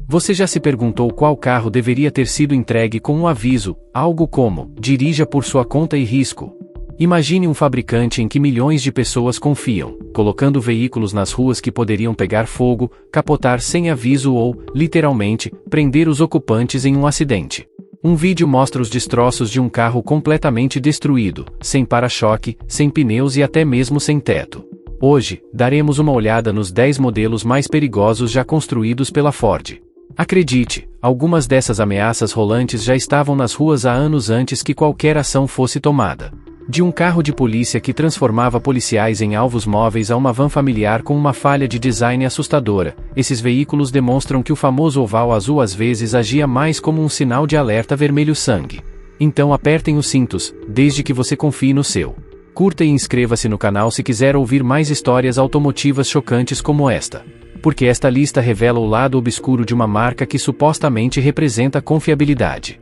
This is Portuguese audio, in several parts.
Você já se perguntou qual carro deveria ter sido entregue com um aviso, algo como: dirija por sua conta e risco? Imagine um fabricante em que milhões de pessoas confiam, colocando veículos nas ruas que poderiam pegar fogo, capotar sem aviso ou, literalmente, prender os ocupantes em um acidente. Um vídeo mostra os destroços de um carro completamente destruído, sem para-choque, sem pneus e até mesmo sem teto. Hoje, daremos uma olhada nos 10 modelos mais perigosos já construídos pela Ford. Acredite, algumas dessas ameaças rolantes já estavam nas ruas há anos antes que qualquer ação fosse tomada. De um carro de polícia que transformava policiais em alvos móveis a uma van familiar com uma falha de design assustadora, esses veículos demonstram que o famoso oval azul às vezes agia mais como um sinal de alerta vermelho-sangue. Então apertem os cintos, desde que você confie no seu. Curta e inscreva-se no canal se quiser ouvir mais histórias automotivas chocantes como esta. Porque esta lista revela o lado obscuro de uma marca que supostamente representa confiabilidade.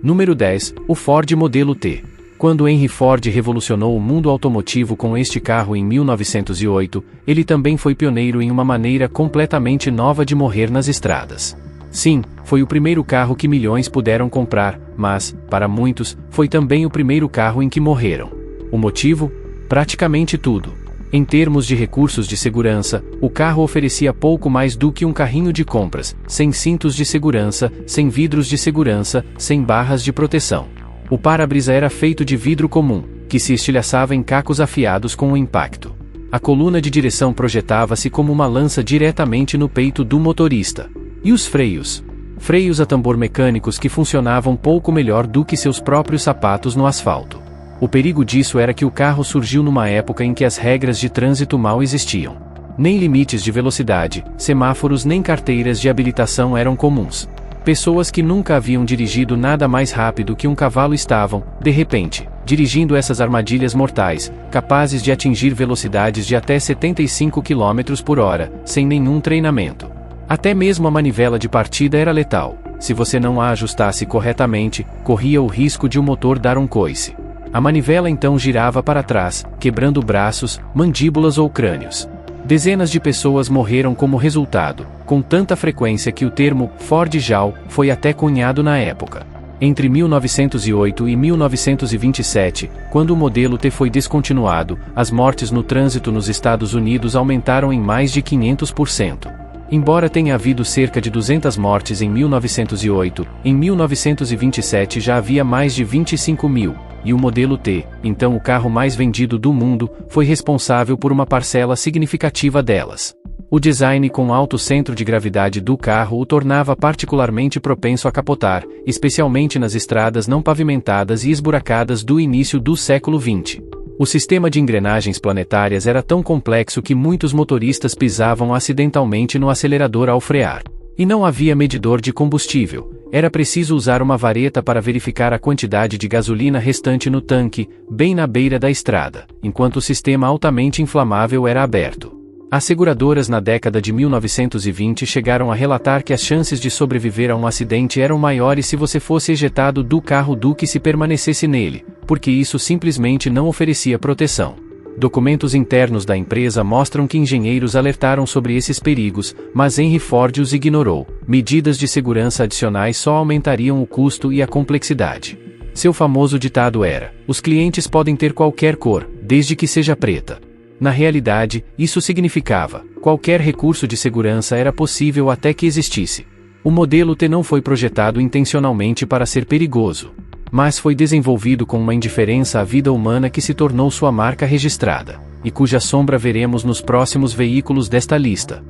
Número 10, o Ford Modelo T. Quando Henry Ford revolucionou o mundo automotivo com este carro em 1908, ele também foi pioneiro em uma maneira completamente nova de morrer nas estradas. Sim, foi o primeiro carro que milhões puderam comprar, mas, para muitos, foi também o primeiro carro em que morreram. O motivo? Praticamente tudo. Em termos de recursos de segurança, o carro oferecia pouco mais do que um carrinho de compras, sem cintos de segurança, sem vidros de segurança, sem barras de proteção. O para-brisa era feito de vidro comum, que se estilhaçava em cacos afiados com o impacto. A coluna de direção projetava-se como uma lança diretamente no peito do motorista. E os freios? Freios a tambor mecânicos que funcionavam pouco melhor do que seus próprios sapatos no asfalto. O perigo disso era que o carro surgiu numa época em que as regras de trânsito mal existiam. Nem limites de velocidade, semáforos nem carteiras de habilitação eram comuns. Pessoas que nunca haviam dirigido nada mais rápido que um cavalo estavam, de repente, dirigindo essas armadilhas mortais, capazes de atingir velocidades de até 75 km por hora, sem nenhum treinamento. Até mesmo a manivela de partida era letal. Se você não a ajustasse corretamente, corria o risco de o motor dar um coice. A manivela então girava para trás, quebrando braços, mandíbulas ou crânios. Dezenas de pessoas morreram como resultado, com tanta frequência que o termo Ford Jaw foi até cunhado na época. Entre 1908 e 1927, quando o modelo T foi descontinuado, as mortes no trânsito nos Estados Unidos aumentaram em mais de 500%. Embora tenha havido cerca de 200 mortes em 1908, em 1927 já havia mais de 25 mil. E o modelo T, então o carro mais vendido do mundo, foi responsável por uma parcela significativa delas. O design com alto centro de gravidade do carro o tornava particularmente propenso a capotar, especialmente nas estradas não pavimentadas e esburacadas do início do século XX. O sistema de engrenagens planetárias era tão complexo que muitos motoristas pisavam acidentalmente no acelerador ao frear. E não havia medidor de combustível. Era preciso usar uma vareta para verificar a quantidade de gasolina restante no tanque, bem na beira da estrada, enquanto o sistema altamente inflamável era aberto. As seguradoras na década de 1920 chegaram a relatar que as chances de sobreviver a um acidente eram maiores se você fosse ejetado do carro do que se permanecesse nele, porque isso simplesmente não oferecia proteção. Documentos internos da empresa mostram que engenheiros alertaram sobre esses perigos, mas Henry Ford os ignorou. Medidas de segurança adicionais só aumentariam o custo e a complexidade. Seu famoso ditado era: os clientes podem ter qualquer cor, desde que seja preta. Na realidade, isso significava: qualquer recurso de segurança era possível até que existisse. O modelo T não foi projetado intencionalmente para ser perigoso, mas foi desenvolvido com uma indiferença à vida humana que se tornou sua marca registrada, e cuja sombra veremos nos próximos veículos desta lista.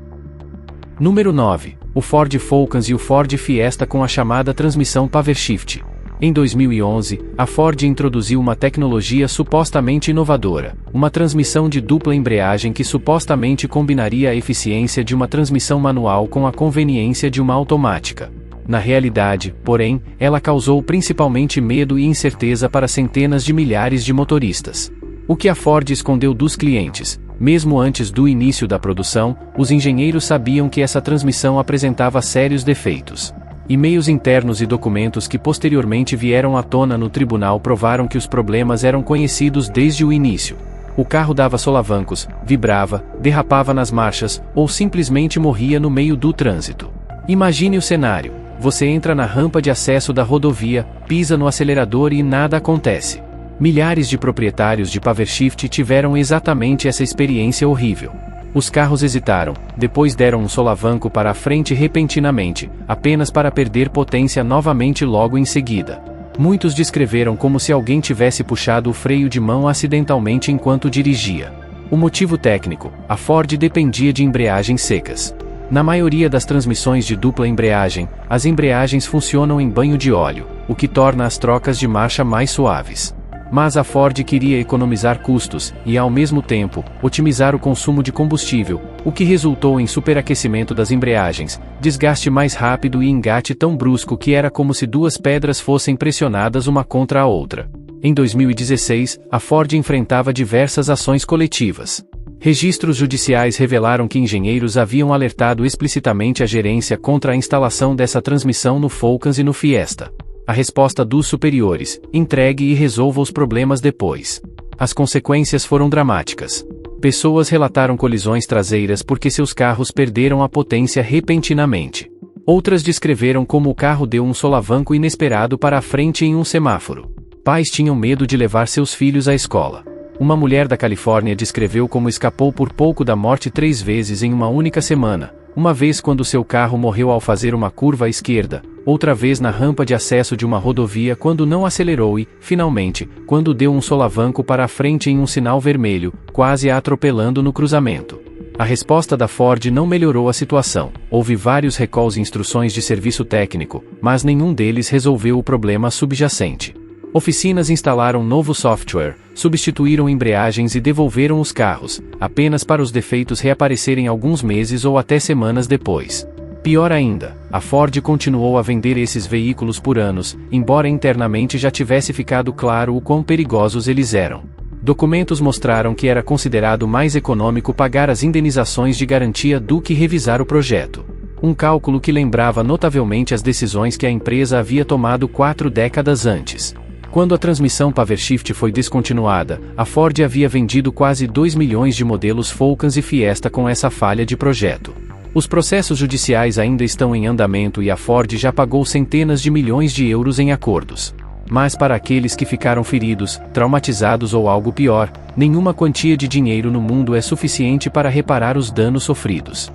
Número 9. O Ford Focus e o Ford Fiesta com a chamada transmissão PowerShift. Em 2011, a Ford introduziu uma tecnologia supostamente inovadora, uma transmissão de dupla embreagem que supostamente combinaria a eficiência de uma transmissão manual com a conveniência de uma automática. Na realidade, porém, ela causou principalmente medo e incerteza para centenas de milhares de motoristas. O que a Ford escondeu dos clientes? Mesmo antes do início da produção, os engenheiros sabiam que essa transmissão apresentava sérios defeitos. E-mails internos e documentos que posteriormente vieram à tona no tribunal provaram que os problemas eram conhecidos desde o início. O carro dava solavancos, vibrava, derrapava nas marchas, ou simplesmente morria no meio do trânsito. Imagine o cenário: você entra na rampa de acesso da rodovia, pisa no acelerador e nada acontece. Milhares de proprietários de PowerShift tiveram exatamente essa experiência horrível. Os carros hesitaram, depois deram um solavanco para a frente repentinamente, apenas para perder potência novamente logo em seguida. Muitos descreveram como se alguém tivesse puxado o freio de mão acidentalmente enquanto dirigia. O motivo técnico: a Ford dependia de embreagens secas. Na maioria das transmissões de dupla embreagem, as embreagens funcionam em banho de óleo, o que torna as trocas de marcha mais suaves. Mas a Ford queria economizar custos e, ao mesmo tempo, otimizar o consumo de combustível, o que resultou em superaquecimento das embreagens, desgaste mais rápido e engate tão brusco que era como se duas pedras fossem pressionadas uma contra a outra. Em 2016, a Ford enfrentava diversas ações coletivas. Registros judiciais revelaram que engenheiros haviam alertado explicitamente a gerência contra a instalação dessa transmissão no Focus e no Fiesta. A resposta dos superiores: entregue e resolva os problemas depois. As consequências foram dramáticas. Pessoas relataram colisões traseiras porque seus carros perderam a potência repentinamente. Outras descreveram como o carro deu um solavanco inesperado para a frente em um semáforo. Pais tinham medo de levar seus filhos à escola. Uma mulher da Califórnia descreveu como escapou por pouco da morte 3 vezes em uma única semana, uma vez quando seu carro morreu ao fazer uma curva à esquerda, outra vez na rampa de acesso de uma rodovia quando não acelerou e, finalmente, quando deu um solavanco para a frente em um sinal vermelho, quase a atropelando no cruzamento. A resposta da Ford não melhorou a situação. Houve vários recalls e instruções de serviço técnico, mas nenhum deles resolveu o problema subjacente. Oficinas instalaram novo software, substituíram embreagens e devolveram os carros, apenas para os defeitos reaparecerem alguns meses ou até semanas depois. Pior ainda, a Ford continuou a vender esses veículos por anos, embora internamente já tivesse ficado claro o quão perigosos eles eram. Documentos mostraram que era considerado mais econômico pagar as indenizações de garantia do que revisar o projeto. Um cálculo que lembrava notavelmente as decisões que a empresa havia tomado 4 décadas antes. Quando a transmissão PowerShift foi descontinuada, a Ford havia vendido quase 2 milhões de modelos Focus e Fiesta com essa falha de projeto. Os processos judiciais ainda estão em andamento e a Ford já pagou centenas de milhões de euros em acordos. Mas para aqueles que ficaram feridos, traumatizados ou algo pior, nenhuma quantia de dinheiro no mundo é suficiente para reparar os danos sofridos.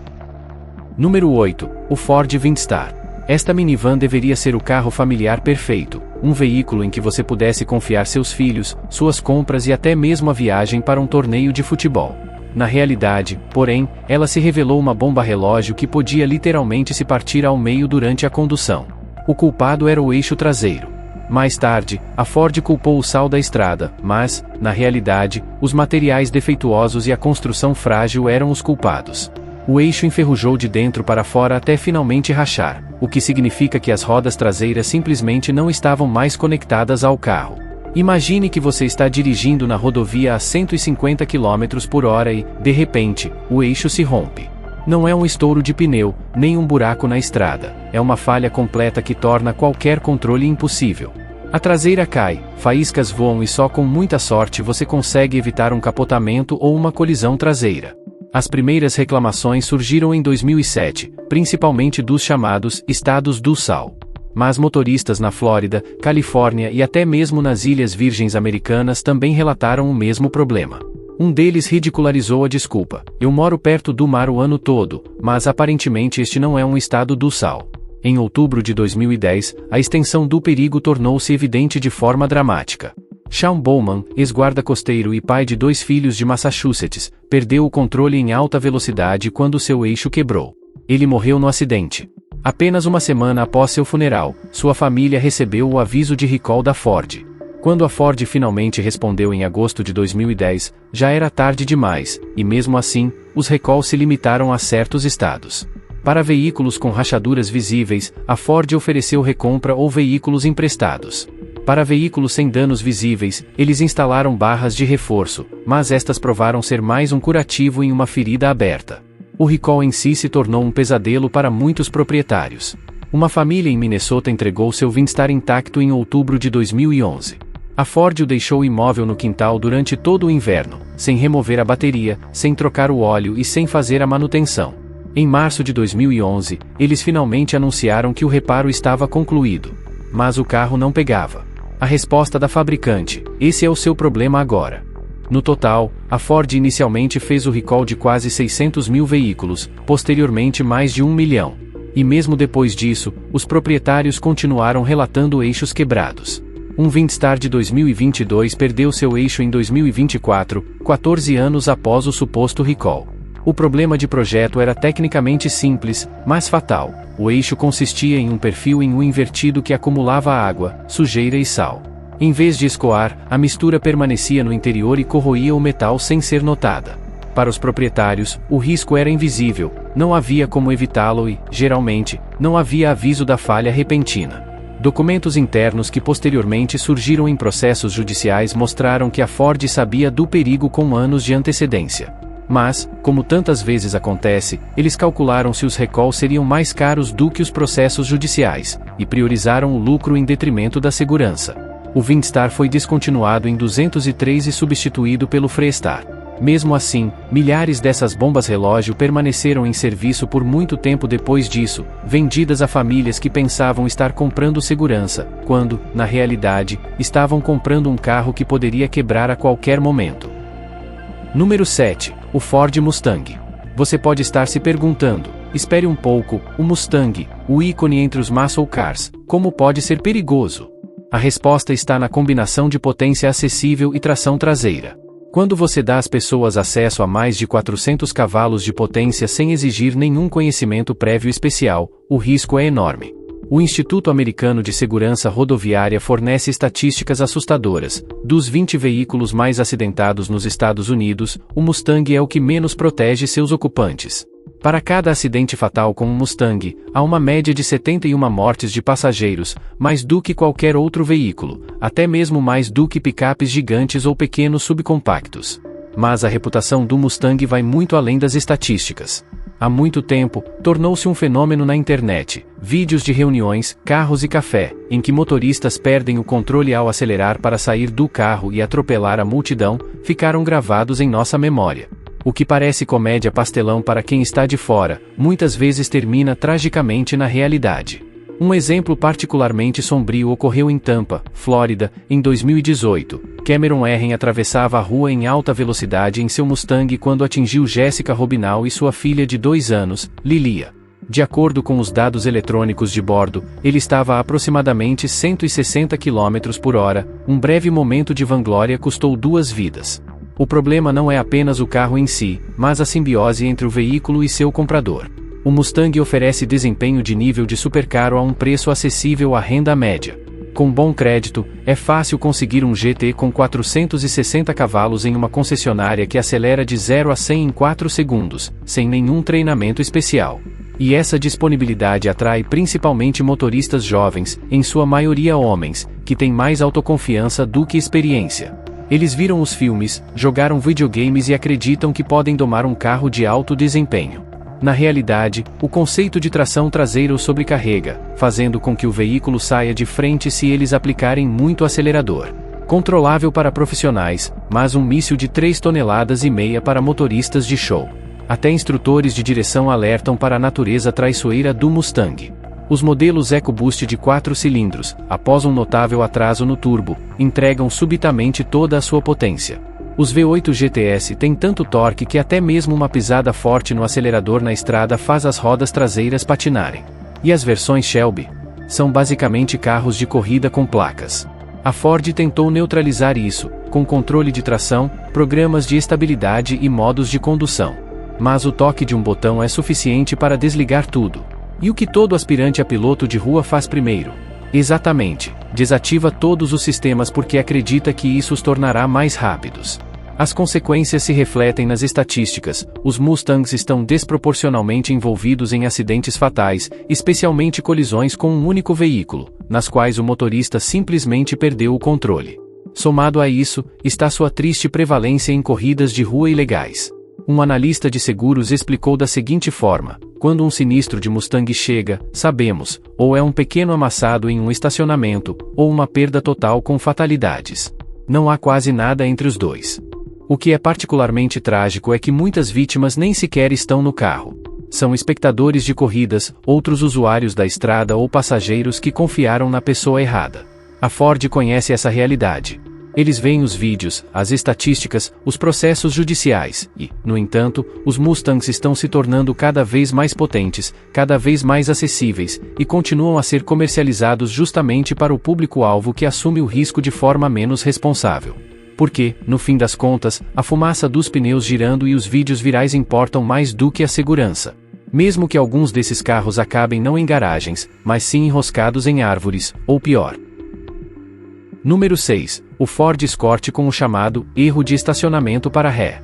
Número 8. O Ford Windstar. Esta minivan deveria ser o carro familiar perfeito, um veículo em que você pudesse confiar seus filhos, suas compras e até mesmo a viagem para um torneio de futebol. Na realidade, porém, ela se revelou uma bomba relógio que podia literalmente se partir ao meio durante a condução. O culpado era o eixo traseiro. Mais tarde, a Ford culpou o sal da estrada, mas, na realidade, os materiais defeituosos e a construção frágil eram os culpados. O eixo enferrujou de dentro para fora até finalmente rachar, o que significa que as rodas traseiras simplesmente não estavam mais conectadas ao carro. Imagine que você está dirigindo na rodovia a 150 km por hora e, de repente, o eixo se rompe. Não é um estouro de pneu, nem um buraco na estrada, é uma falha completa que torna qualquer controle impossível. A traseira cai, faíscas voam e só com muita sorte você consegue evitar um capotamento ou uma colisão traseira. As primeiras reclamações surgiram em 2007, principalmente dos chamados Estados do Sal. Mas motoristas na Flórida, Califórnia e até mesmo nas Ilhas Virgens Americanas também relataram o mesmo problema. Um deles ridicularizou a desculpa: eu moro perto do mar o ano todo, mas aparentemente este não é um estado do sal. Em outubro de 2010, a extensão do perigo tornou-se evidente de forma dramática. Sean Bowman, ex-guarda costeiro e pai de 2 filhos de Massachusetts, perdeu o controle em alta velocidade quando seu eixo quebrou. Ele morreu no acidente. Apenas uma semana após seu funeral, sua família recebeu o aviso de recall da Ford. Quando a Ford finalmente respondeu em agosto de 2010, já era tarde demais, e mesmo assim, os recalls se limitaram a certos estados. Para veículos com rachaduras visíveis, a Ford ofereceu recompra ou veículos emprestados. Para veículos sem danos visíveis, eles instalaram barras de reforço, mas estas provaram ser mais um curativo em uma ferida aberta. O recall em si se tornou um pesadelo para muitos proprietários. Uma família em Minnesota entregou seu Windstar intacto em outubro de 2011. A Ford o deixou imóvel no quintal durante todo o inverno, sem remover a bateria, sem trocar o óleo e sem fazer a manutenção. Em março de 2011, eles finalmente anunciaram que o reparo estava concluído. Mas o carro não pegava. A resposta da fabricante: esse é o seu problema agora. No total, a Ford inicialmente fez o recall de quase 600 mil veículos, posteriormente mais de 1 milhão. E mesmo depois disso, os proprietários continuaram relatando eixos quebrados. Um Vindstar de 2022 perdeu seu eixo em 2024, 14 anos após o suposto recall. O problema de projeto era tecnicamente simples, mas fatal. O eixo consistia em um perfil em U invertido que acumulava água, sujeira e sal. Em vez de escoar, a mistura permanecia no interior e corroía o metal sem ser notada. Para os proprietários, o risco era invisível, não havia como evitá-lo e, geralmente, não havia aviso da falha repentina. Documentos internos que posteriormente surgiram em processos judiciais mostraram que a Ford sabia do perigo com anos de antecedência. Mas, como tantas vezes acontece, eles calcularam se os recalls seriam mais caros do que os processos judiciais, e priorizaram o lucro em detrimento da segurança. O Vindstar foi descontinuado em 203 e substituído pelo Freestar. Mesmo assim, milhares dessas bombas-relógio permaneceram em serviço por muito tempo depois disso, vendidas a famílias que pensavam estar comprando segurança, quando, na realidade, estavam comprando um carro que poderia quebrar a qualquer momento. Número 7. O Ford Mustang. Você pode estar se perguntando: espere um pouco, o Mustang, o ícone entre os muscle cars, como pode ser perigoso? A resposta está na combinação de potência acessível e tração traseira. Quando você dá às pessoas acesso a mais de 400 cavalos de potência sem exigir nenhum conhecimento prévio especial, o risco é enorme. O Instituto Americano de Segurança Rodoviária fornece estatísticas assustadoras. Dos 20 veículos mais acidentados nos Estados Unidos, o Mustang é o que menos protege seus ocupantes. Para cada acidente fatal com um Mustang, há uma média de 71 mortes de passageiros, mais do que qualquer outro veículo, até mesmo mais do que picapes gigantes ou pequenos subcompactos. Mas a reputação do Mustang vai muito além das estatísticas. Há muito tempo, tornou-se um fenômeno na internet. Vídeos de reuniões, carros e café, em que motoristas perdem o controle ao acelerar para sair do carro e atropelar a multidão, ficaram gravados em nossa memória. O que parece comédia pastelão para quem está de fora, muitas vezes termina tragicamente na realidade. Um exemplo particularmente sombrio ocorreu em Tampa, Flórida, em 2018. Cameron Erren atravessava a rua em alta velocidade em seu Mustang quando atingiu Jessica Robinau e sua filha de 2 anos, Lilia. De acordo com os dados eletrônicos de bordo, ele estava a aproximadamente 160 km por hora. Um breve momento de vanglória custou 2 vidas. O problema não é apenas o carro em si, mas a simbiose entre o veículo e seu comprador. O Mustang oferece desempenho de nível de supercarro a um preço acessível à renda média. Com bom crédito, é fácil conseguir um GT com 460 cavalos em uma concessionária que acelera de 0 a 100 em 4 segundos, sem nenhum treinamento especial. E essa disponibilidade atrai principalmente motoristas jovens, em sua maioria homens, que têm mais autoconfiança do que experiência. Eles viram os filmes, jogaram videogames e acreditam que podem domar um carro de alto desempenho. Na realidade, o conceito de tração traseira o sobrecarrega, fazendo com que o veículo saia de frente se eles aplicarem muito acelerador. Controlável para profissionais, mas um míssil de 3,5 toneladas para motoristas de show. Até instrutores de direção alertam para a natureza traiçoeira do Mustang. Os modelos EcoBoost de 4 cilindros, após um notável atraso no turbo, entregam subitamente toda a sua potência. Os V8 GTS têm tanto torque que até mesmo uma pisada forte no acelerador na estrada faz as rodas traseiras patinarem. E as versões Shelby? São basicamente carros de corrida com placas. A Ford tentou neutralizar isso, com controle de tração, programas de estabilidade e modos de condução. Mas o toque de um botão é suficiente para desligar tudo. E o que todo aspirante a piloto de rua faz primeiro? Exatamente, desativa todos os sistemas porque acredita que isso os tornará mais rápidos. As consequências se refletem nas estatísticas. Os Mustangs estão desproporcionalmente envolvidos em acidentes fatais, especialmente colisões com um único veículo, nas quais o motorista simplesmente perdeu o controle. Somado a isso, está sua triste prevalência em corridas de rua ilegais. Um analista de seguros explicou da seguinte forma: quando um sinistro de Mustang chega, sabemos, ou é um pequeno amassado em um estacionamento, ou uma perda total com fatalidades. Não há quase nada entre os dois. O que é particularmente trágico é que muitas vítimas nem sequer estão no carro. São espectadores de corridas, outros usuários da estrada ou passageiros que confiaram na pessoa errada. A Ford conhece essa realidade. Eles veem os vídeos, as estatísticas, os processos judiciais e, no entanto, os Mustangs estão se tornando cada vez mais potentes, cada vez mais acessíveis, e continuam a ser comercializados justamente para o público-alvo que assume o risco de forma menos responsável. Porque, no fim das contas, a fumaça dos pneus girando e os vídeos virais importam mais do que a segurança. Mesmo que alguns desses carros acabem não em garagens, mas sim enroscados em árvores, ou pior. Número 6. O Ford Escort com o chamado erro de estacionamento para ré.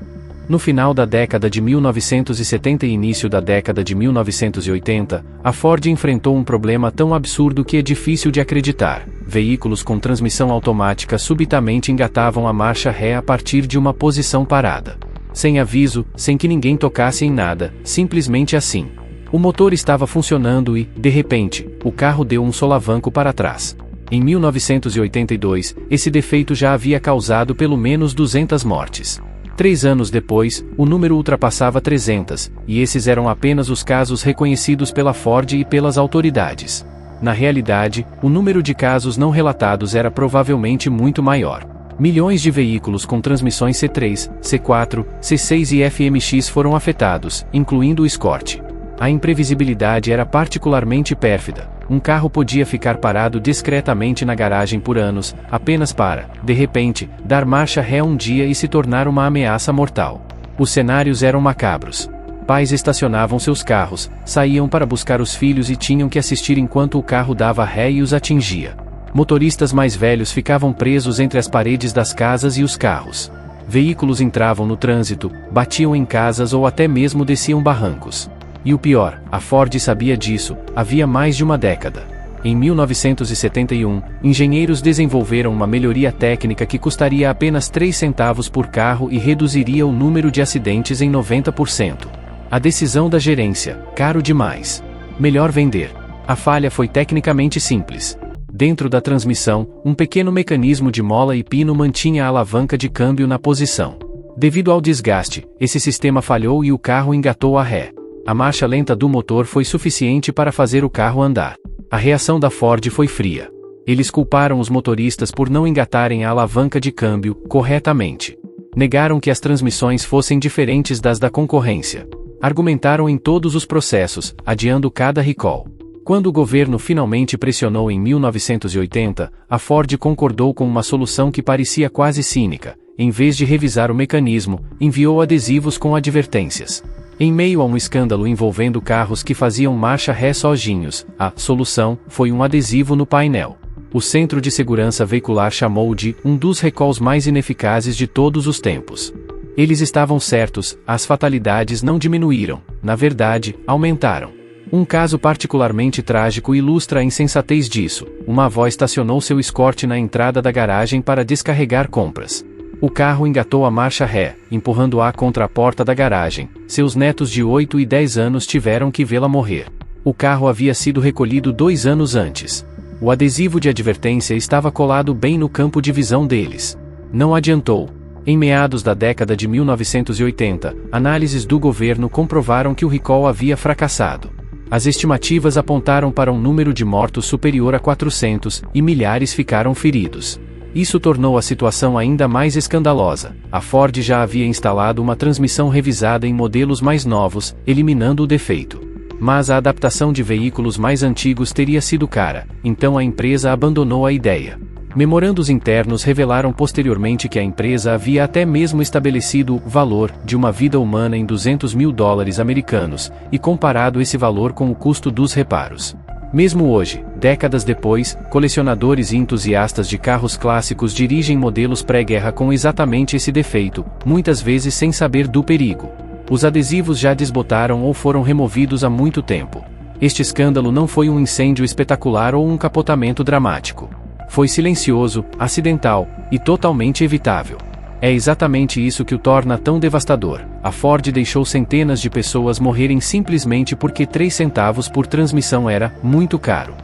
No final da década de 1970 e início da década de 1980, a Ford enfrentou um problema tão absurdo que é difícil de acreditar. Veículos com transmissão automática subitamente engatavam a marcha ré a partir de uma posição parada. Sem aviso, sem que ninguém tocasse em nada, simplesmente assim. O motor estava funcionando e, de repente, o carro deu um solavanco para trás. Em 1982, esse defeito já havia causado pelo menos 200 mortes. 3 anos depois, o número ultrapassava 300, e esses eram apenas os casos reconhecidos pela Ford e pelas autoridades. Na realidade, o número de casos não relatados era provavelmente muito maior. Milhões de veículos com transmissões C3, C4, C6 e FMX foram afetados, incluindo o Escort. A imprevisibilidade era particularmente pérfida. Um carro podia ficar parado discretamente na garagem por anos, apenas para, de repente, dar marcha ré um dia e se tornar uma ameaça mortal. Os cenários eram macabros. Pais estacionavam seus carros, saíam para buscar os filhos e tinham que assistir enquanto o carro dava ré e os atingia. Motoristas mais velhos ficavam presos entre as paredes das casas e os carros. Veículos entravam no trânsito, batiam em casas ou até mesmo desciam barrancos. E o pior, a Ford sabia disso, havia mais de uma década. Em 1971, engenheiros desenvolveram uma melhoria técnica que custaria apenas 3 centavos por carro e reduziria o número de acidentes em 90%. A decisão da gerência: caro demais. Melhor vender. A falha foi tecnicamente simples. Dentro da transmissão, um pequeno mecanismo de mola e pino mantinha a alavanca de câmbio na posição. Devido ao desgaste, esse sistema falhou e o carro engatou a ré. A marcha lenta do motor foi suficiente para fazer o carro andar. A reação da Ford foi fria. Eles culparam os motoristas por não engatarem a alavanca de câmbio corretamente. Negaram que as transmissões fossem diferentes das da concorrência. Argumentaram em todos os processos, adiando cada recall. Quando o governo finalmente pressionou em 1980, a Ford concordou com uma solução que parecia quase cínica. Em vez de revisar o mecanismo, enviou adesivos com advertências. Em meio a um escândalo envolvendo carros que faziam marcha ré sozinhos, a solução foi um adesivo no painel. O Centro de Segurança Veicular chamou de um dos recalls mais ineficazes de todos os tempos. Eles estavam certos, as fatalidades não diminuíram, na verdade, aumentaram. Um caso particularmente trágico ilustra a insensatez disso. Uma avó estacionou seu Escort na entrada da garagem para descarregar compras. O carro engatou a marcha ré, empurrando-a contra a porta da garagem. Seus netos de 8 e 10 anos tiveram que vê-la morrer. O carro havia sido recolhido 2 anos antes. O adesivo de advertência estava colado bem no campo de visão deles. Não adiantou. Em meados da década de 1980, análises do governo comprovaram que o recall havia fracassado. As estimativas apontaram para um número de mortos superior a 400, e milhares ficaram feridos. Isso tornou a situação ainda mais escandalosa. A Ford já havia instalado uma transmissão revisada em modelos mais novos, eliminando o defeito. Mas a adaptação de veículos mais antigos teria sido cara, então a empresa abandonou a ideia. Memorandos internos revelaram posteriormente que a empresa havia até mesmo estabelecido o valor de uma vida humana em $200 mil americanos, e comparado esse valor com o custo dos reparos. Mesmo hoje, décadas depois, colecionadores e entusiastas de carros clássicos dirigem modelos pré-guerra com exatamente esse defeito, muitas vezes sem saber do perigo. Os adesivos já desbotaram ou foram removidos há muito tempo. Este escândalo não foi um incêndio espetacular ou um capotamento dramático. Foi silencioso, acidental e totalmente evitável. É exatamente isso que o torna tão devastador. A Ford deixou centenas de pessoas morrerem simplesmente porque 3 centavos por transmissão era muito caro.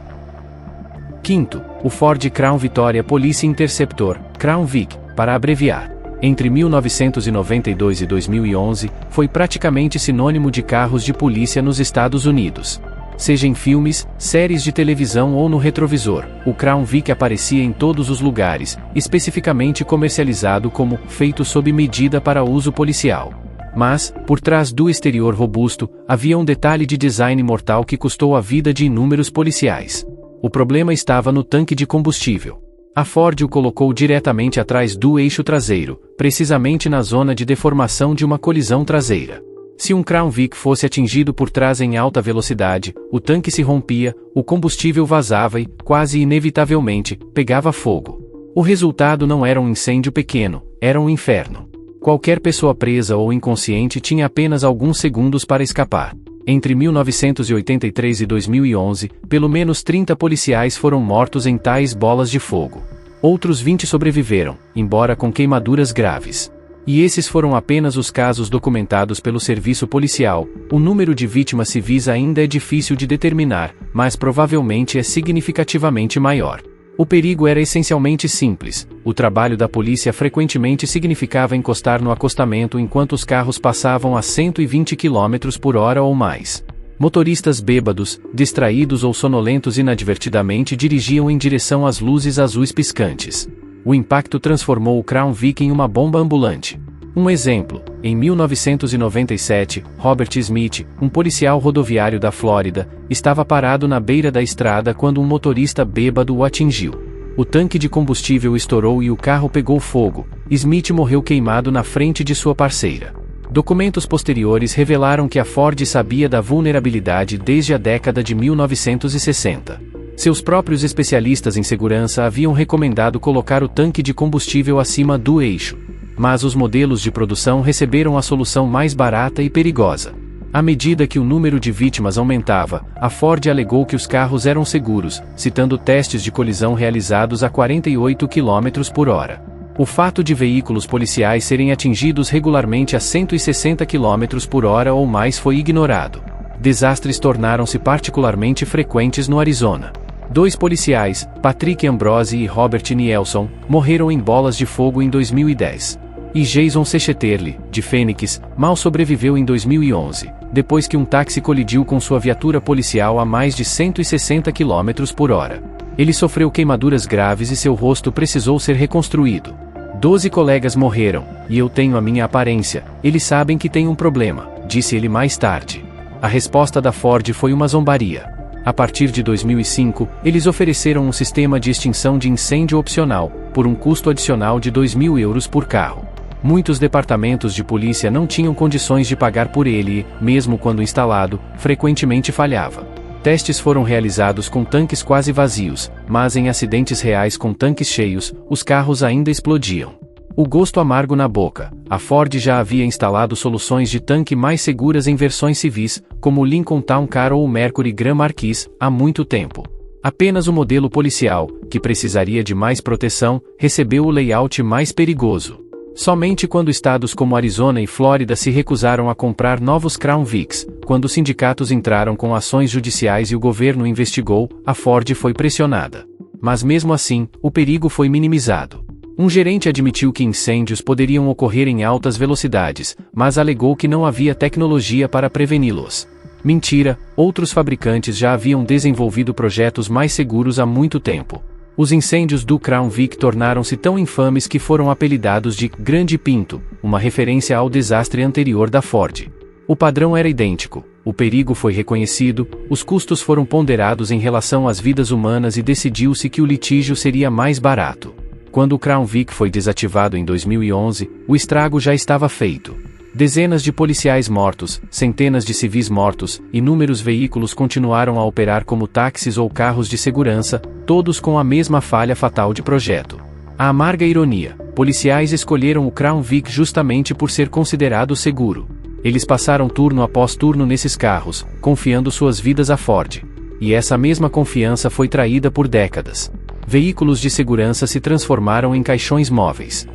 Quinto, o Ford Crown Victoria Police Interceptor, Crown Vic, para abreviar. Entre 1992 e 2011, foi praticamente sinônimo de carros de polícia nos Estados Unidos. Seja em filmes, séries de televisão ou no retrovisor, o Crown Vic aparecia em todos os lugares, especificamente comercializado como feito sob medida para uso policial. Mas, por trás do exterior robusto, havia um detalhe de design mortal que custou a vida de inúmeros policiais. O problema estava no tanque de combustível. A Ford o colocou diretamente atrás do eixo traseiro, precisamente na zona de deformação de uma colisão traseira. Se um Crown Vic fosse atingido por trás em alta velocidade, o tanque se rompia, o combustível vazava e, quase inevitavelmente, pegava fogo. O resultado não era um incêndio pequeno, era um inferno. Qualquer pessoa presa ou inconsciente tinha apenas alguns segundos para escapar. Entre 1983 e 2011, pelo menos 30 policiais foram mortos em tais bolas de fogo. Outros 20 sobreviveram, embora com queimaduras graves. E esses foram apenas os casos documentados pelo serviço policial. O número de vítimas civis ainda é difícil de determinar, mas provavelmente é significativamente maior. O perigo era essencialmente simples. O trabalho da polícia frequentemente significava encostar no acostamento enquanto os carros passavam a 120 km por hora ou mais. Motoristas bêbados, distraídos ou sonolentos inadvertidamente dirigiam em direção às luzes azuis piscantes. O impacto transformou o Crown Vic em uma bomba ambulante. Um exemplo: em 1997, Robert Smith, um policial rodoviário da Flórida, estava parado na beira da estrada quando um motorista bêbado o atingiu. O tanque de combustível estourou e o carro pegou fogo. Smith morreu queimado na frente de sua parceira. Documentos posteriores revelaram que a Ford sabia da vulnerabilidade desde a década de 1960. Seus próprios especialistas em segurança haviam recomendado colocar o tanque de combustível acima do eixo. Mas os modelos de produção receberam a solução mais barata e perigosa. À medida que o número de vítimas aumentava, a Ford alegou que os carros eram seguros, citando testes de colisão realizados a 48 km por hora. O fato de veículos policiais serem atingidos regularmente a 160 km por hora ou mais foi ignorado. Desastres tornaram-se particularmente frequentes no Arizona. 2 policiais, Patrick Ambrose e Robert Nielsen, morreram em bolas de fogo em 2010. E Jason Secheterli, de Phoenix, mal sobreviveu em 2011, depois que um táxi colidiu com sua viatura policial a mais de 160 km por hora. Ele sofreu queimaduras graves e seu rosto precisou ser reconstruído. 12 colegas morreram, e eu tenho a minha aparência, eles sabem que tem um problema, disse ele mais tarde. A resposta da Ford foi uma zombaria. A partir de 2005, eles ofereceram um sistema de extinção de incêndio opcional, por um custo adicional de 2.000 euros por carro. Muitos departamentos de polícia não tinham condições de pagar por ele e, mesmo quando instalado, frequentemente falhava. Testes foram realizados com tanques quase vazios, mas em acidentes reais com tanques cheios, os carros ainda explodiam. O gosto amargo na boca. A Ford já havia instalado soluções de tanque mais seguras em versões civis, como o Lincoln Town Car ou o Mercury Grand Marquis, há muito tempo. Apenas o modelo policial, que precisaria de mais proteção, recebeu o layout mais perigoso. Somente quando estados como Arizona e Flórida se recusaram a comprar novos Crown Vics, quando os sindicatos entraram com ações judiciais e o governo investigou, a Ford foi pressionada. Mas mesmo assim, o perigo foi minimizado. Um gerente admitiu que incêndios poderiam ocorrer em altas velocidades, mas alegou que não havia tecnologia para preveni-los. Mentira, outros fabricantes já haviam desenvolvido projetos mais seguros há muito tempo. Os incêndios do Crown Vic tornaram-se tão infames que foram apelidados de Grande Pinto, uma referência ao desastre anterior da Ford. O padrão era idêntico, o perigo foi reconhecido, os custos foram ponderados em relação às vidas humanas e decidiu-se que o litígio seria mais barato. Quando o Crown Vic foi desativado em 2011, o estrago já estava feito. Dezenas de policiais mortos, centenas de civis mortos, inúmeros veículos continuaram a operar como táxis ou carros de segurança, todos com a mesma falha fatal de projeto. A amarga ironia: policiais escolheram o Crown Vic justamente por ser considerado seguro. Eles passaram turno após turno nesses carros, confiando suas vidas à Ford. E essa mesma confiança foi traída por décadas. Veículos de segurança se transformaram em caixões móveis.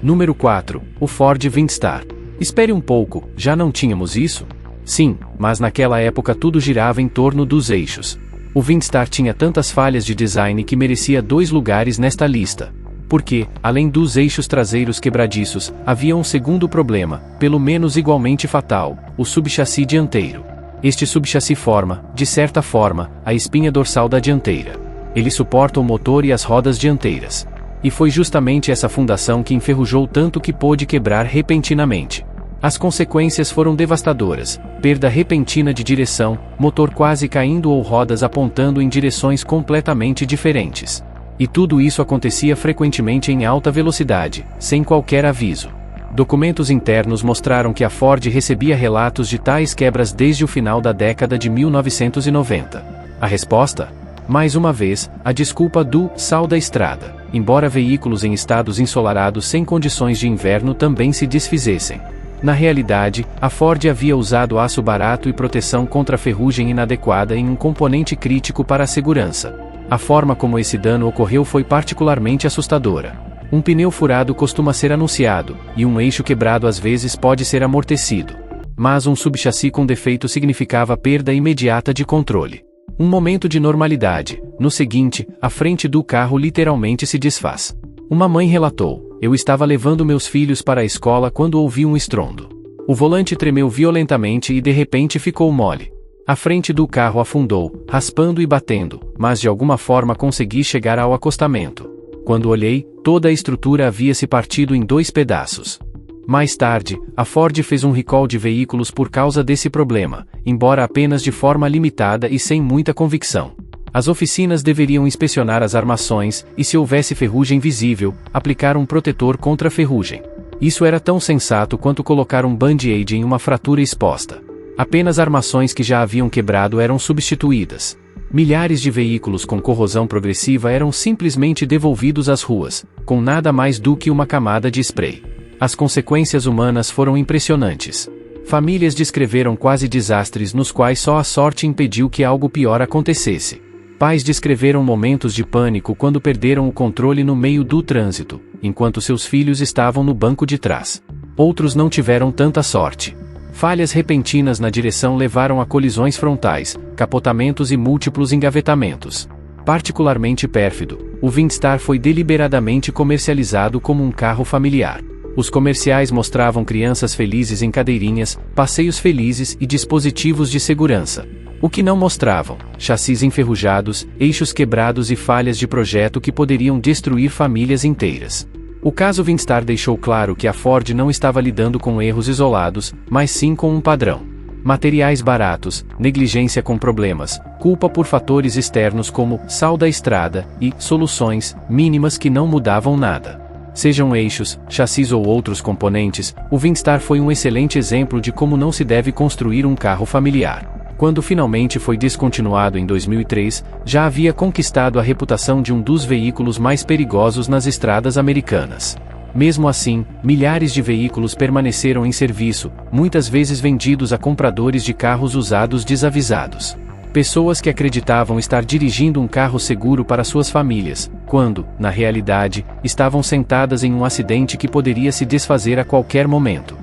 Número 4. O Ford Windstar. Espere um pouco, já não tínhamos isso? Sim, mas naquela época tudo girava em torno dos eixos. O Windstar tinha tantas falhas de design que merecia 2 lugares nesta lista. Porque, além dos eixos traseiros quebradiços, havia um segundo problema, pelo menos igualmente fatal: o subchassi dianteiro. Este subchassi forma, de certa forma, a espinha dorsal da dianteira. Ele suporta o motor e as rodas dianteiras. E foi justamente essa fundação que enferrujou tanto que pôde quebrar repentinamente. As consequências foram devastadoras: perda repentina de direção, motor quase caindo ou rodas apontando em direções completamente diferentes. E tudo isso acontecia frequentemente em alta velocidade, sem qualquer aviso. Documentos internos mostraram que a Ford recebia relatos de tais quebras desde o final da década de 1990. A resposta? Mais uma vez, a desculpa do sal da estrada, embora veículos em estados ensolarados sem condições de inverno também se desfizessem. Na realidade, a Ford havia usado aço barato e proteção contra ferrugem inadequada em um componente crítico para a segurança. A forma como esse dano ocorreu foi particularmente assustadora. Um pneu furado costuma ser anunciado, e um eixo quebrado às vezes pode ser amortecido. Mas um subchassi com defeito significava perda imediata de controle. Um momento de normalidade. No seguinte, a frente do carro literalmente se desfaz. Uma mãe relatou: "Eu estava levando meus filhos para a escola quando ouvi um estrondo. O volante tremeu violentamente e de repente ficou mole. A frente do carro afundou, raspando e batendo, mas de alguma forma consegui chegar ao acostamento. Quando olhei, toda a estrutura havia se partido em 2 pedaços." Mais tarde, a Ford fez um recall de veículos por causa desse problema, embora apenas de forma limitada e sem muita convicção. As oficinas deveriam inspecionar as armações, e se houvesse ferrugem visível, aplicar um protetor contra a ferrugem. Isso era tão sensato quanto colocar um band-aid em uma fratura exposta. Apenas armações que já haviam quebrado eram substituídas. Milhares de veículos com corrosão progressiva eram simplesmente devolvidos às ruas, com nada mais do que uma camada de spray. As consequências humanas foram impressionantes. Famílias descreveram quase desastres nos quais só a sorte impediu que algo pior acontecesse. Pais descreveram momentos de pânico quando perderam o controle no meio do trânsito, enquanto seus filhos estavam no banco de trás. Outros não tiveram tanta sorte. Falhas repentinas na direção levaram a colisões frontais, capotamentos e múltiplos engavetamentos. Particularmente pérfido, o Windstar foi deliberadamente comercializado como um carro familiar. Os comerciais mostravam crianças felizes em cadeirinhas, passeios felizes e dispositivos de segurança. O que não mostravam: chassis enferrujados, eixos quebrados e falhas de projeto que poderiam destruir famílias inteiras. O caso Windstar deixou claro que a Ford não estava lidando com erros isolados, mas sim com um padrão. Materiais baratos, negligência com problemas, culpa por fatores externos como sal da estrada e soluções mínimas que não mudavam nada. Sejam eixos, chassis ou outros componentes, o Windstar foi um excelente exemplo de como não se deve construir um carro familiar. Quando finalmente foi descontinuado em 2003, já havia conquistado a reputação de um dos veículos mais perigosos nas estradas americanas. Mesmo assim, milhares de veículos permaneceram em serviço, muitas vezes vendidos a compradores de carros usados desavisados. Pessoas que acreditavam estar dirigindo um carro seguro para suas famílias, quando, na realidade, estavam sentadas em um acidente que poderia se desfazer a qualquer momento.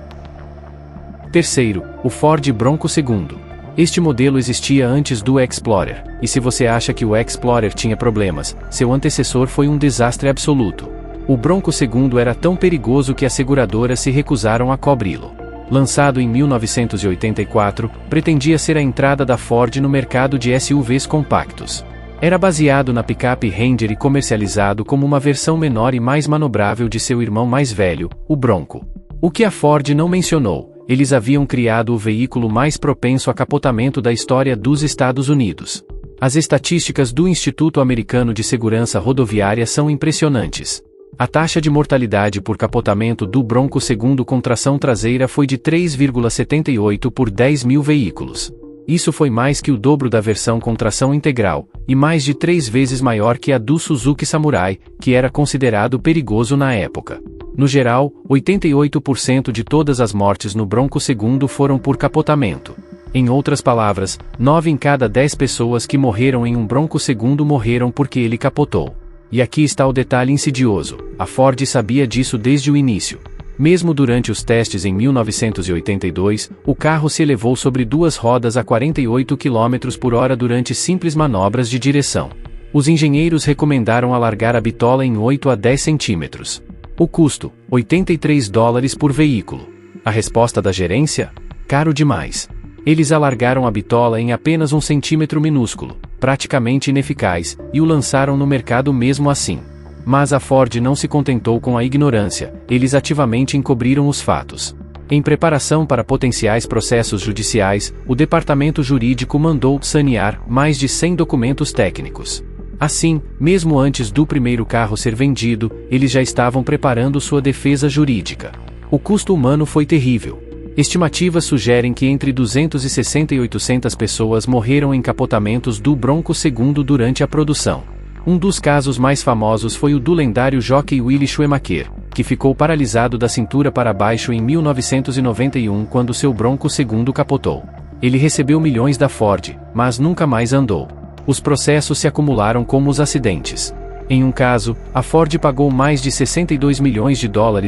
Terceiro, o Ford Bronco II. Este modelo existia antes do Explorer, e se você acha que o Explorer tinha problemas, seu antecessor foi um desastre absoluto. O Bronco II era tão perigoso que as seguradoras se recusaram a cobri-lo. Lançado em 1984, pretendia ser a entrada da Ford no mercado de SUVs compactos. Era baseado na picape Ranger e comercializado como uma versão menor e mais manobrável de seu irmão mais velho, o Bronco. O que a Ford não mencionou: eles haviam criado o veículo mais propenso a capotamento da história dos Estados Unidos. As estatísticas do Instituto Americano de Segurança Rodoviária são impressionantes. A taxa de mortalidade por capotamento do Bronco II com tração traseira foi de 3,78 por 10 mil veículos. Isso foi mais que o dobro da versão com tração integral, e mais de 3 vezes maior que a do Suzuki Samurai, que era considerado perigoso na época. No geral, 88% de todas as mortes no Bronco II foram por capotamento. Em outras palavras, 9 em cada 10 pessoas que morreram em um Bronco II morreram porque ele capotou. E aqui está o detalhe insidioso: a Ford sabia disso desde o início. Mesmo durante os testes em 1982, o carro se elevou sobre 2 rodas a 48 km por hora durante simples manobras de direção. Os engenheiros recomendaram alargar a bitola em 8 a 10 centímetros. O custo, $83 por veículo. A resposta da gerência? Caro demais. Eles alargaram a bitola em apenas 1 centímetro minúsculo, praticamente ineficaz, e o lançaram no mercado mesmo assim. Mas a Ford não se contentou com a ignorância, eles ativamente encobriram os fatos. Em preparação para potenciais processos judiciais, o departamento jurídico mandou sanear mais de 100 documentos técnicos. Assim, mesmo antes do primeiro carro ser vendido, eles já estavam preparando sua defesa jurídica. O custo humano foi terrível. Estimativas sugerem que entre 260 e 800 pessoas morreram em capotamentos do Bronco II durante a produção. Um dos casos mais famosos foi o do lendário jockey Willy Schumacher, que ficou paralisado da cintura para baixo em 1991 quando seu Bronco II capotou. Ele recebeu milhões da Ford, mas nunca mais andou. Os processos se acumularam como os acidentes. Em um caso, a Ford pagou mais de $62 milhões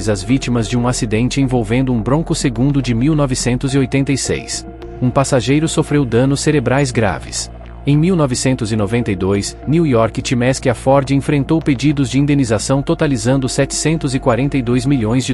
às vítimas de um acidente envolvendo um Bronco II de 1986. Um passageiro sofreu danos cerebrais graves. Em 1992, New York Times que a Ford enfrentou pedidos de indenização totalizando $742 milhões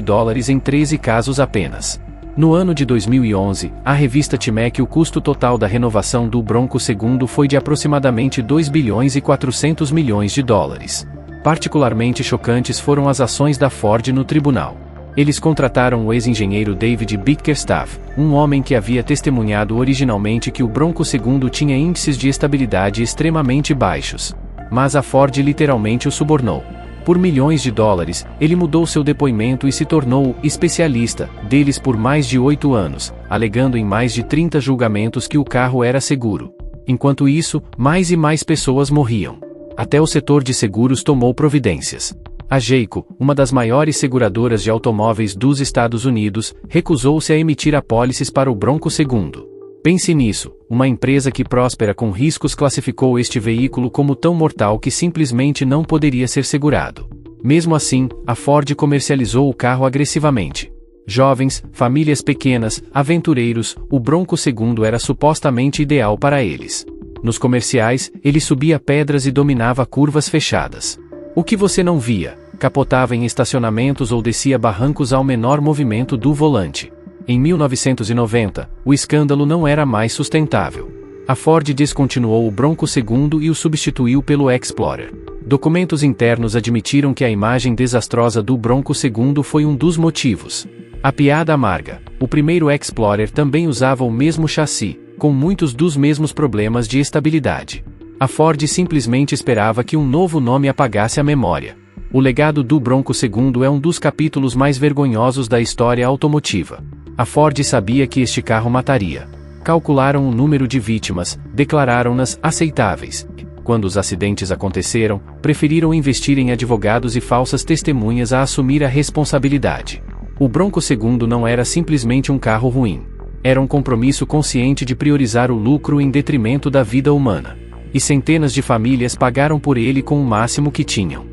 em 13 casos apenas. No ano de 2011, a revista Time que o custo total da renovação do Bronco II foi de aproximadamente $2,4 bilhões. Particularmente chocantes foram as ações da Ford no tribunal. Eles contrataram o ex-engenheiro David Bickerstaff, um homem que havia testemunhado originalmente que o Bronco II tinha índices de estabilidade extremamente baixos. Mas a Ford literalmente o subornou. Por milhões de dólares, ele mudou seu depoimento e se tornou especialista deles por mais de 8 anos, alegando em mais de 30 julgamentos que o carro era seguro. Enquanto isso, mais e mais pessoas morriam. Até o setor de seguros tomou providências. A Geico, uma das maiores seguradoras de automóveis dos Estados Unidos, recusou-se a emitir apólices para o Bronco II. Pense nisso, uma empresa que próspera com riscos classificou este veículo como tão mortal que simplesmente não poderia ser segurado. Mesmo assim, a Ford comercializou o carro agressivamente. Jovens, famílias pequenas, aventureiros, o Bronco II era supostamente ideal para eles. Nos comerciais, ele subia pedras e dominava curvas fechadas. O que você não via? Capotava em estacionamentos ou descia barrancos ao menor movimento do volante. Em 1990, o escândalo não era mais sustentável. A Ford descontinuou o Bronco II e o substituiu pelo Explorer. Documentos internos admitiram que a imagem desastrosa do Bronco II foi um dos motivos. A piada amarga: o primeiro Explorer também usava o mesmo chassi, com muitos dos mesmos problemas de estabilidade. A Ford simplesmente esperava que um novo nome apagasse a memória. O legado do Bronco II é um dos capítulos mais vergonhosos da história automotiva. A Ford sabia que este carro mataria. Calcularam o número de vítimas, declararam-nas aceitáveis. Quando os acidentes aconteceram, preferiram investir em advogados e falsas testemunhas a assumir a responsabilidade. O Bronco II não era simplesmente um carro ruim. Era um compromisso consciente de priorizar o lucro em detrimento da vida humana. E centenas de famílias pagaram por ele com o máximo que tinham.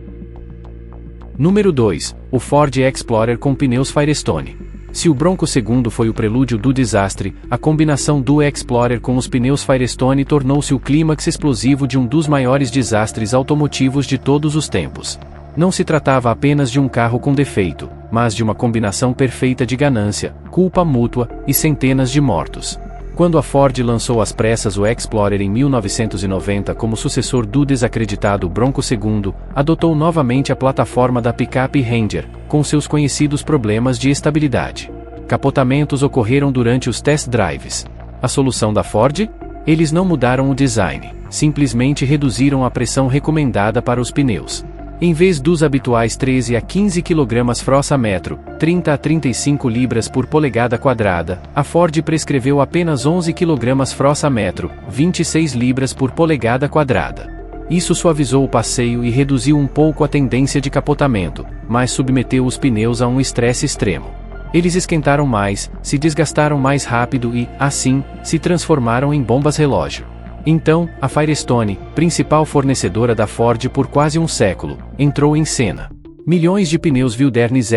Número 2. O Ford Explorer com pneus Firestone. Se o Bronco II foi o prelúdio do desastre, a combinação do Explorer com os pneus Firestone tornou-se o clímax explosivo de um dos maiores desastres automotivos de todos os tempos. Não se tratava apenas de um carro com defeito, mas de uma combinação perfeita de ganância, culpa mútua e centenas de mortos. Quando a Ford lançou às pressas o Explorer em 1990 como sucessor do desacreditado Bronco II, adotou novamente a plataforma da picape Ranger, com seus conhecidos problemas de estabilidade. Capotamentos ocorreram durante os test drives. A solução da Ford? Eles não mudaram o design, simplesmente reduziram a pressão recomendada para os pneus. Em vez dos habituais 13 a 15 kg frossa-metro, 30 a 35 libras por polegada quadrada, a Ford prescreveu apenas 11 kg frossa-metro, 26 libras por polegada quadrada. Isso suavizou o passeio e reduziu um pouco a tendência de capotamento, mas submeteu os pneus a um estresse extremo. Eles esquentaram mais, se desgastaram mais rápido e, assim, se transformaram em bombas-relógio. Então, a Firestone, principal fornecedora da Ford por quase um século, entrou em cena. Milhões de pneus Wilderness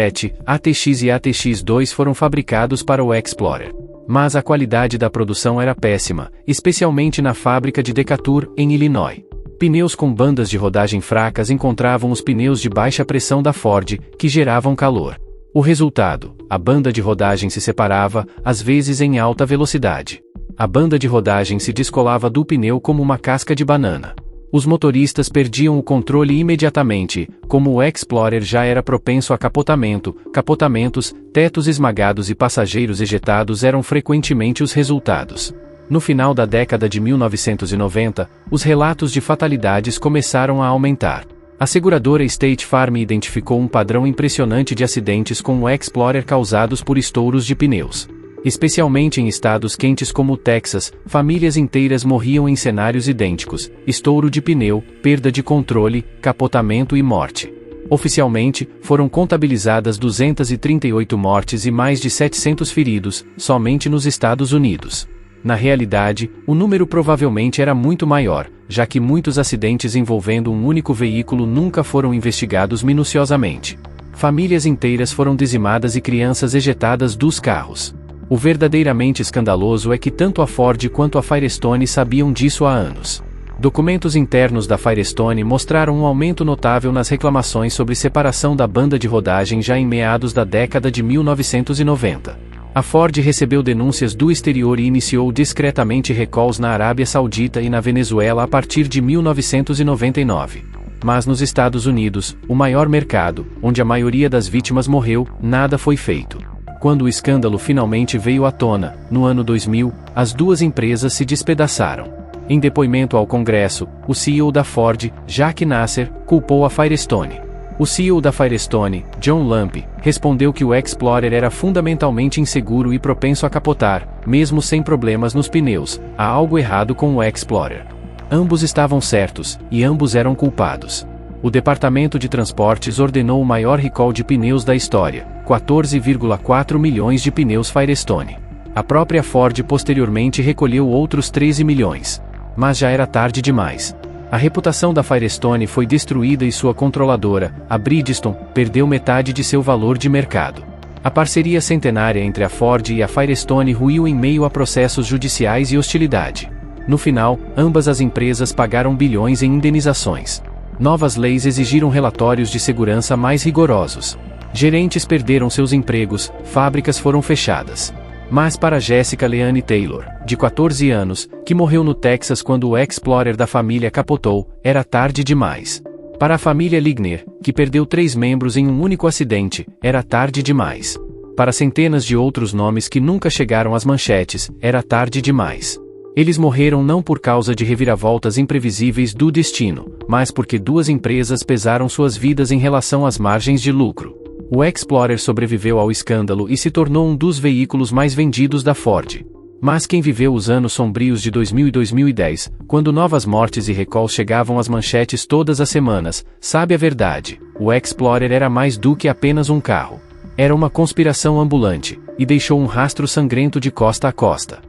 ATX e ATX2 foram fabricados para o Explorer. Mas a qualidade da produção era péssima, especialmente na fábrica de Decatur, em Illinois. Pneus com bandas de rodagem fracas encontravam os pneus de baixa pressão da Ford, que geravam calor. O resultado: a banda de rodagem se separava, às vezes em alta velocidade. A banda de rodagem se descolava do pneu como uma casca de banana. Os motoristas perdiam o controle imediatamente, como o Explorer já era propenso a capotamentos, tetos esmagados e passageiros ejetados eram frequentemente os resultados. No final da década de 1990, os relatos de fatalidades começaram a aumentar. A seguradora State Farm identificou um padrão impressionante de acidentes com o Explorer causados por estouros de pneus. Especialmente em estados quentes como o Texas, famílias inteiras morriam em cenários idênticos: estouro de pneu, perda de controle, capotamento e morte. Oficialmente, foram contabilizadas 238 mortes e mais de 700 feridos, somente nos Estados Unidos. Na realidade, o número provavelmente era muito maior, já que muitos acidentes envolvendo um único veículo nunca foram investigados minuciosamente. Famílias inteiras foram dizimadas e crianças ejetadas dos carros. O verdadeiramente escandaloso é que tanto a Ford quanto a Firestone sabiam disso há anos. Documentos internos da Firestone mostraram um aumento notável nas reclamações sobre separação da banda de rodagem já em meados da década de 1990. A Ford recebeu denúncias do exterior e iniciou discretamente recalls na Arábia Saudita e na Venezuela a partir de 1999. Mas nos Estados Unidos, o maior mercado, onde a maioria das vítimas morreu, nada foi feito. Quando o escândalo finalmente veio à tona, no ano 2000, as duas empresas se despedaçaram. Em depoimento ao Congresso, o CEO da Ford, Jack Nasser, culpou a Firestone. O CEO da Firestone, John Lamp, respondeu que o Explorer era fundamentalmente inseguro e propenso a capotar, mesmo sem problemas nos pneus. Há algo errado com o Explorer. Ambos estavam certos, e ambos eram culpados. O Departamento de Transportes ordenou o maior recall de pneus da história, 14,4 milhões de pneus Firestone. A própria Ford posteriormente recolheu outros 13 milhões. Mas já era tarde demais. A reputação da Firestone foi destruída e sua controladora, a Bridgestone, perdeu metade de seu valor de mercado. A parceria centenária entre a Ford e a Firestone ruiu em meio a processos judiciais e hostilidade. No final, ambas as empresas pagaram bilhões em indenizações. Novas leis exigiram relatórios de segurança mais rigorosos. Gerentes perderam seus empregos, fábricas foram fechadas. Mas para Jessica Leanne Taylor, de 14 anos, que morreu no Texas quando o Explorer da família capotou, era tarde demais. Para a família Ligner, que perdeu 3 membros em um único acidente, era tarde demais. Para centenas de outros nomes que nunca chegaram às manchetes, era tarde demais. Eles morreram não por causa de reviravoltas imprevisíveis do destino, mas porque duas empresas pesaram suas vidas em relação às margens de lucro. O Explorer sobreviveu ao escândalo e se tornou um dos veículos mais vendidos da Ford. Mas quem viveu os anos sombrios de 2000 e 2010, quando novas mortes e recalls chegavam às manchetes todas as semanas, sabe a verdade: o Explorer era mais do que apenas um carro. Era uma conspiração ambulante, e deixou um rastro sangrento de costa a costa.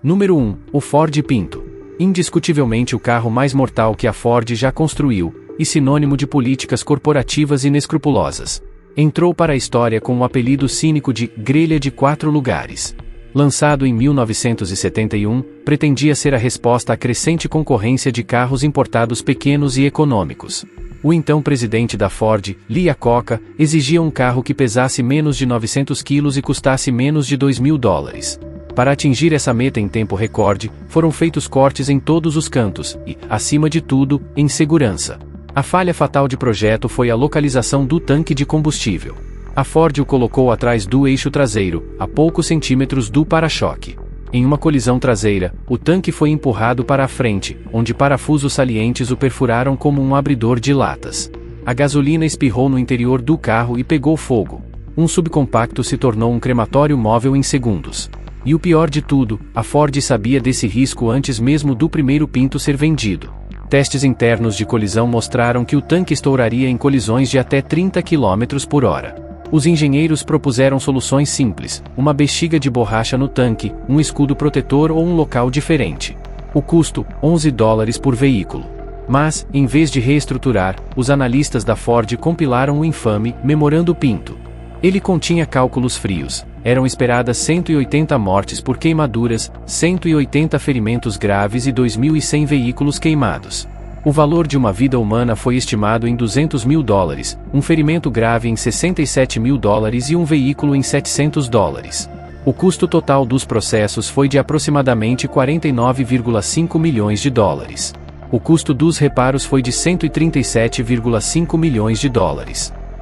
Número 1. O Ford Pinto. Indiscutivelmente o carro mais mortal que a Ford já construiu, e sinônimo de políticas corporativas inescrupulosas. Entrou para a história com o apelido cínico de grelha de 4 lugares. Lançado em 1971, pretendia ser a resposta à crescente concorrência de carros importados pequenos e econômicos. O então presidente da Ford, Lee Iacocca, exigia um carro que pesasse menos de 900 quilos e custasse menos de $2.000. Para atingir essa meta em tempo recorde, foram feitos cortes em todos os cantos e, acima de tudo, em segurança. A falha fatal de projeto foi a localização do tanque de combustível. A Ford o colocou atrás do eixo traseiro, a poucos centímetros do para-choque. Em uma colisão traseira, o tanque foi empurrado para a frente, onde parafusos salientes o perfuraram como um abridor de latas. A gasolina espirrou no interior do carro e pegou fogo. Um subcompacto se tornou um crematório móvel em segundos. E o pior de tudo, a Ford sabia desse risco antes mesmo do primeiro Pinto ser vendido. Testes internos de colisão mostraram que o tanque estouraria em colisões de até 30 km por hora. Os engenheiros propuseram soluções simples: uma bexiga de borracha no tanque, um escudo protetor ou um local diferente. O custo, $11 por veículo. Mas, em vez de reestruturar, os analistas da Ford compilaram o infame Memorando Pinto. Ele continha cálculos frios. Eram esperadas 180 mortes por queimaduras, 180 ferimentos graves e 2.100 veículos queimados. O valor de uma vida humana foi estimado em $200 mil, um ferimento grave em $67 mil e um veículo em $700. O custo total dos processos foi de aproximadamente $49,5 milhões. O custo dos reparos foi de $137,5 milhões.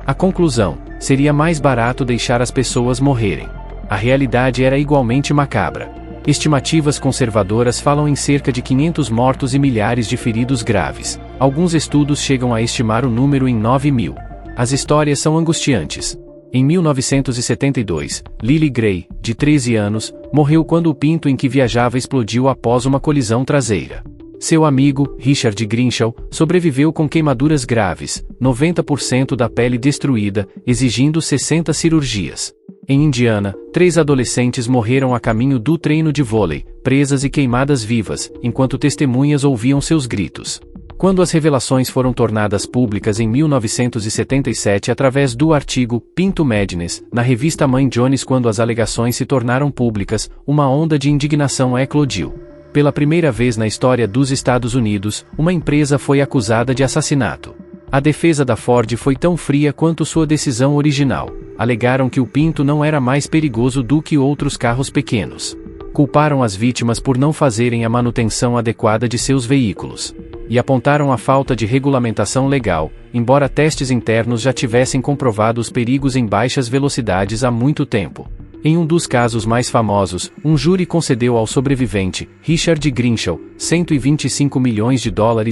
A conclusão: seria mais barato deixar as pessoas morrerem. A realidade era igualmente macabra. Estimativas conservadoras falam em cerca de 500 mortos e milhares de feridos graves. Alguns estudos chegam a estimar o número em 9 mil. As histórias são angustiantes. Em 1972, Lily Gray, de 13 anos, morreu quando o Pinto em que viajava explodiu após uma colisão traseira. Seu amigo, Richard Grimshaw, sobreviveu com queimaduras graves, 90% da pele destruída, exigindo 60 cirurgias. Em Indiana, 3 adolescentes morreram a caminho do treino de vôlei, presas e queimadas vivas, enquanto testemunhas ouviam seus gritos. Quando as revelações foram tornadas públicas em 1977 através do artigo Pinto Madness, na revista Mãe Jones, quando as alegações se tornaram públicas, uma onda de indignação eclodiu. Pela primeira vez na história dos Estados Unidos, uma empresa foi acusada de assassinato. A defesa da Ford foi tão fria quanto sua decisão original. Alegaram que o Pinto não era mais perigoso do que outros carros pequenos. Culparam as vítimas por não fazerem a manutenção adequada de seus veículos. E apontaram a falta de regulamentação legal, embora testes internos já tivessem comprovado os perigos em baixas velocidades há muito tempo. Em um dos casos mais famosos, um júri concedeu ao sobrevivente, Richard Grimshaw, $125 milhões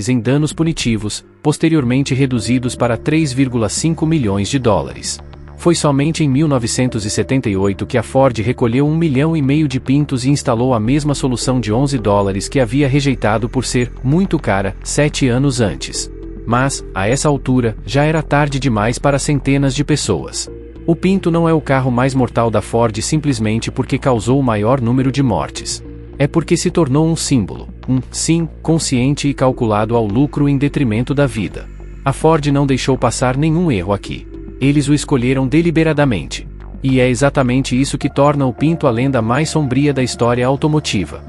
em danos punitivos, posteriormente reduzidos para $3,5 milhões. Foi somente em 1978 que a Ford recolheu $1,5 milhão de Pintos e instalou a mesma solução de $11 que havia rejeitado por ser muito cara 7 anos antes. Mas, a essa altura, já era tarde demais para centenas de pessoas. O Pinto não é o carro mais mortal da Ford simplesmente porque causou o maior número de mortes. É porque se tornou um símbolo, sim, consciente e calculado ao lucro em detrimento da vida. A Ford não deixou passar nenhum erro aqui. Eles o escolheram deliberadamente. E é exatamente isso que torna o Pinto a lenda mais sombria da história automotiva.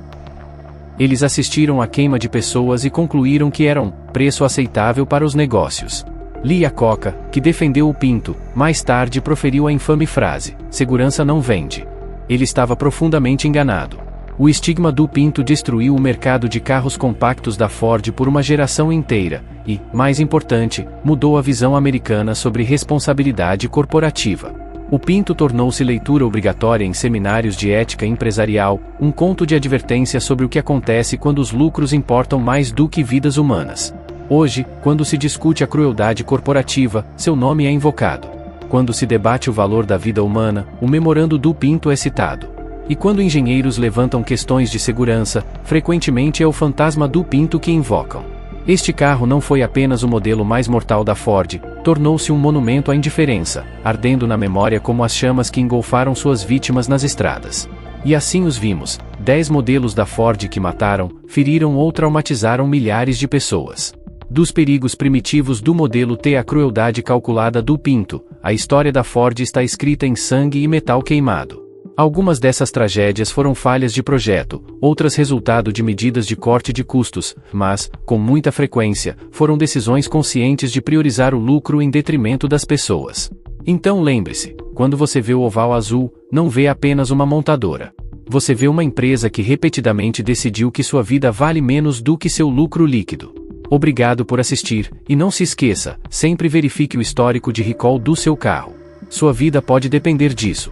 Eles assistiram à queima de pessoas e concluíram que era um preço aceitável para os negócios. Lee Iacocca, que defendeu o Pinto, mais tarde proferiu a infame frase: "Segurança não vende." Ele estava profundamente enganado. O estigma do Pinto destruiu o mercado de carros compactos da Ford por uma geração inteira, e, mais importante, mudou a visão americana sobre responsabilidade corporativa. O Pinto tornou-se leitura obrigatória em seminários de ética empresarial, um conto de advertência sobre o que acontece quando os lucros importam mais do que vidas humanas. Hoje, quando se discute a crueldade corporativa, seu nome é invocado. Quando se debate o valor da vida humana, o memorando do Pinto é citado. E quando engenheiros levantam questões de segurança, frequentemente é o fantasma do Pinto que invocam. Este carro não foi apenas o modelo mais mortal da Ford, tornou-se um monumento à indiferença, ardendo na memória como as chamas que engolfaram suas vítimas nas estradas. E assim os vimos, 10 modelos da Ford que mataram, feriram ou traumatizaram milhares de pessoas. Dos perigos primitivos do modelo T à crueldade calculada do Pinto, a história da Ford está escrita em sangue e metal queimado. Algumas dessas tragédias foram falhas de projeto, outras resultado de medidas de corte de custos, mas, com muita frequência, foram decisões conscientes de priorizar o lucro em detrimento das pessoas. Então lembre-se, quando você vê o oval azul, não vê apenas uma montadora. Você vê uma empresa que repetidamente decidiu que sua vida vale menos do que seu lucro líquido. Obrigado por assistir, e não se esqueça, sempre verifique o histórico de recall do seu carro. Sua vida pode depender disso.